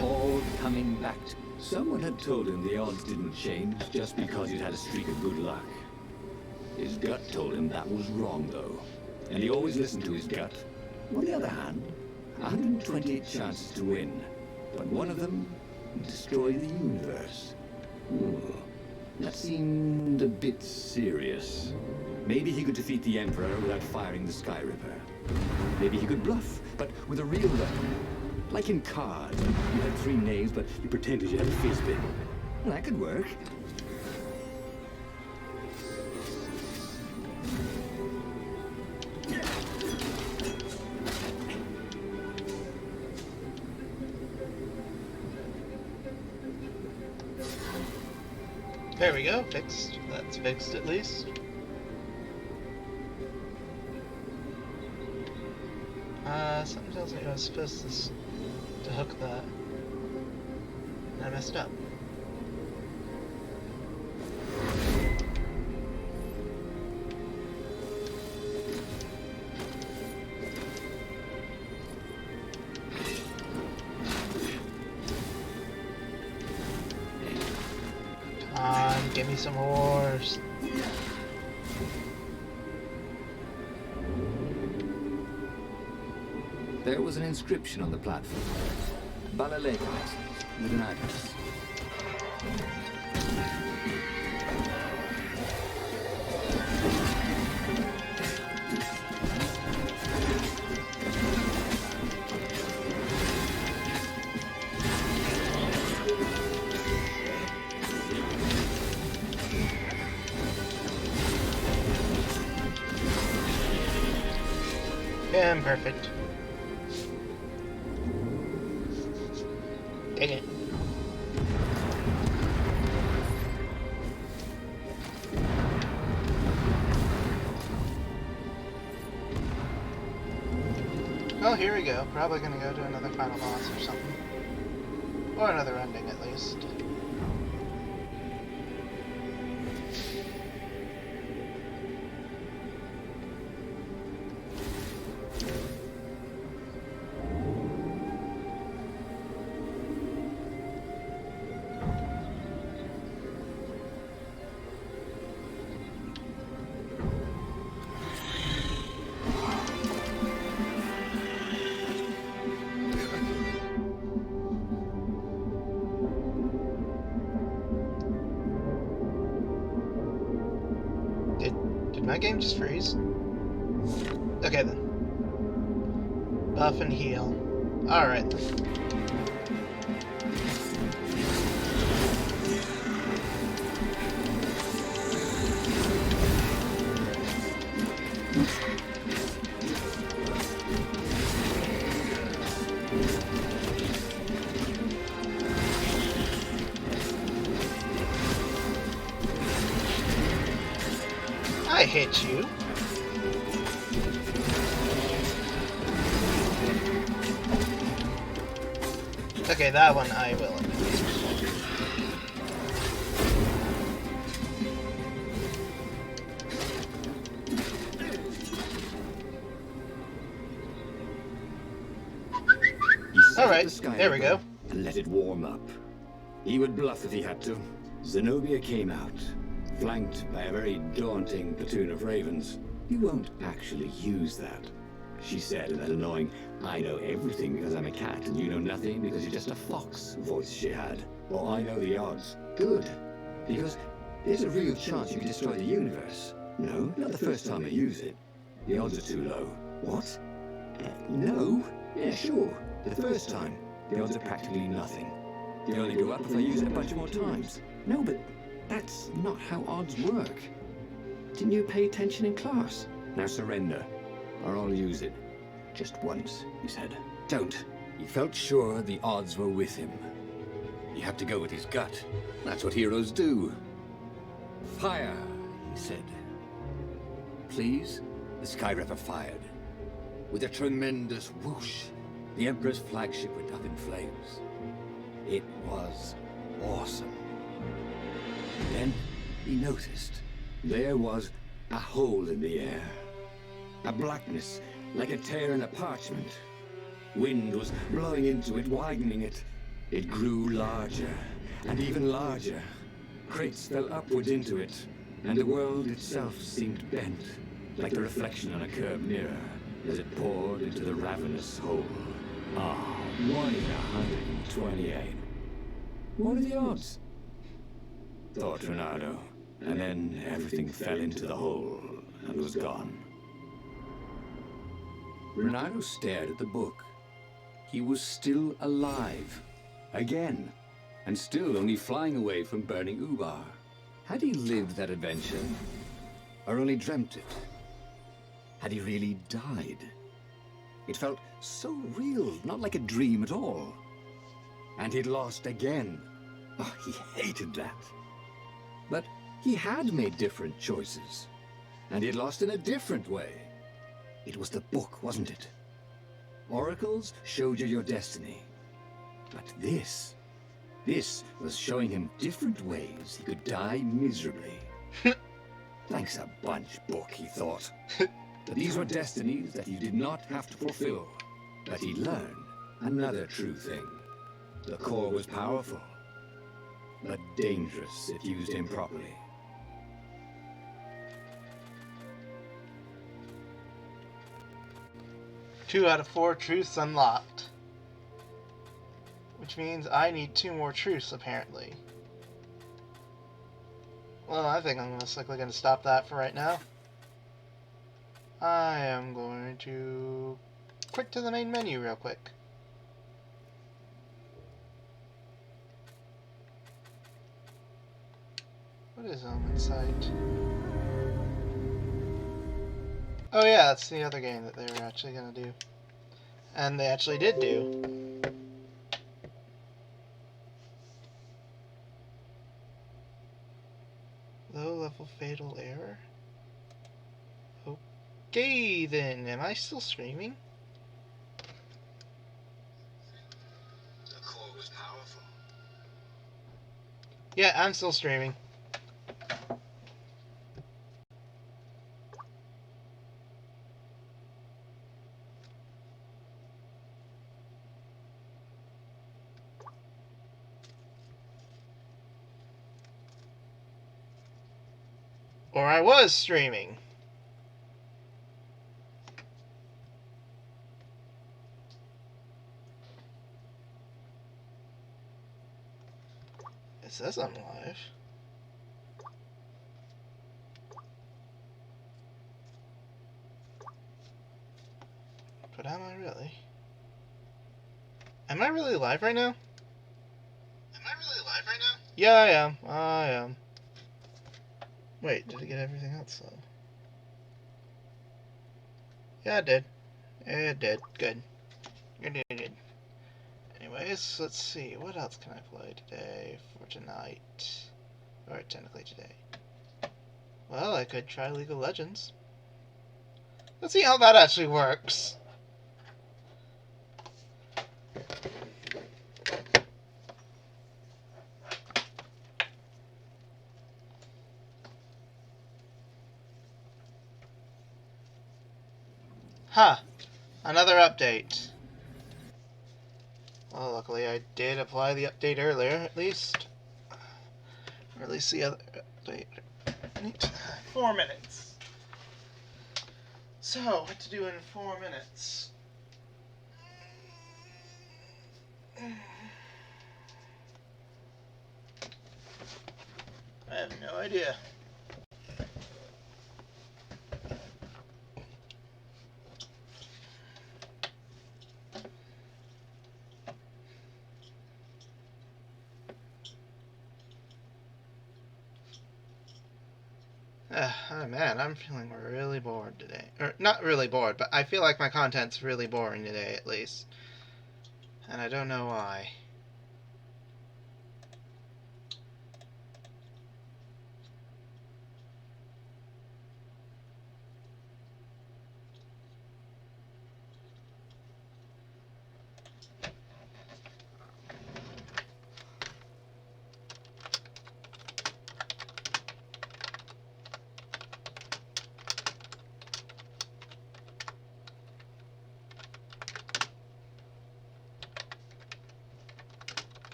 All coming back. Someone had told him the odds didn't change just because he'd had a streak of good luck. His gut told him that was wrong, though. And he always listened to his gut. On the other hand, 128 chances to win. But one of them would destroy the universe. That seemed a bit serious. Maybe he could defeat the Emperor without firing the Sky Ripper. Maybe he could bluff, but with a real weapon. Like in cards, you had 3 knaves, but you pretended you had a fizbin. That could work. There we go, fixed. That's fixed at least. Something tells me I was supposed to hook that. And I messed up. Come on, give me some horse. There was an inscription on the platform. Balaleka message with an address. Yeah, perfect. Dang it. Well, here we go. Probably gonna go to another final boss or something. Or another ending, at least. my game just freeze? Okay then. Buff and heal. Alright then. I hit you. Okay, that one I will. Alright, there we go. And let it warm up. He would bluff if he had to. Zenobia came out, flanked by a very daunting platoon of ravens. You won't actually use that, she said in that annoying, I know everything because I'm a cat and you know nothing because you're just a fox voice she had. Well, I know the odds. Good. Because there's a real chance you could destroy the universe. No, not the first time I use it. The odds are too low. What? No? Yeah, sure. The first time, the odds are practically nothing. They only go up if I use it a bunch more times. No, but that's not how odds work. Didn't you pay attention in class? Now surrender, or I'll use it. Just once, he said. Don't. He felt sure the odds were with him. He had to go with his gut. That's what heroes do. Fire, he said. Please? The Skyripper fired. With a tremendous whoosh, the Emperor's flagship went up in flames. It was awesome. Then he noticed there was a hole in the air. A blackness like a tear in a parchment. Wind was blowing into it, widening it. It grew larger and even larger. Crates fell upwards into it, and the world itself seemed bent, like the reflection on a curved mirror, as it poured into the ravenous hole. Ah, 1 in 128. What are the odds? Thought Renato, and then everything fell into the hole and was gone. Renato stared at the book. He was still alive. Again. And still only flying away from burning Ubar. Had he lived that adventure? Or only dreamt it? Had he really died? It felt so real, not like a dream at all. And he'd lost again. Oh, he hated that. But he had made different choices. And he'd lost in a different way. It was the book, wasn't it? Oracles showed you your destiny. But this was showing him different ways he could die miserably. Thanks a bunch, book, he thought. But these were destinies that he did not have to fulfill. But he'd learn another true thing. The core was powerful, but dangerous if used improperly. Two out of 4 truths unlocked. Which means I need 2 more truths, apparently. Well, I think I'm most likely going to stop that for right now. I am going to quick to the main menu real quick. What is Element Sight? Oh yeah, that's the other game that they were actually going to do. And they actually did do. Low level fatal error? Okay then, am I still streaming? The core was powerful. Yeah, I'm still streaming. Or I was streaming. It says I'm live. am I really? Am I really live right now? Yeah, I am. I am. Wait, did it get everything else though? Yeah, it did. It did. Good. Good, good, good. Anyways, let's see. What else can I play today for tonight? Or technically today. Well, I could try League of Legends. Let's see how that actually works. Huh. Another update. Well, luckily I did apply the update earlier, at least. Or at least the other update. 4 minutes. So, what to do in 4 minutes? I have no idea. Oh man, I'm feeling really bored today. Or, not really bored, but I feel like my content's really boring today, at least. And I don't know why.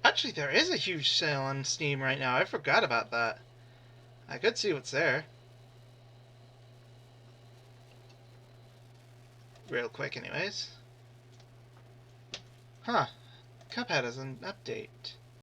Actually, there is a huge sale on Steam right now. I forgot about that. I could see what's there. Real quick, anyways. Huh. Cuphead has an update.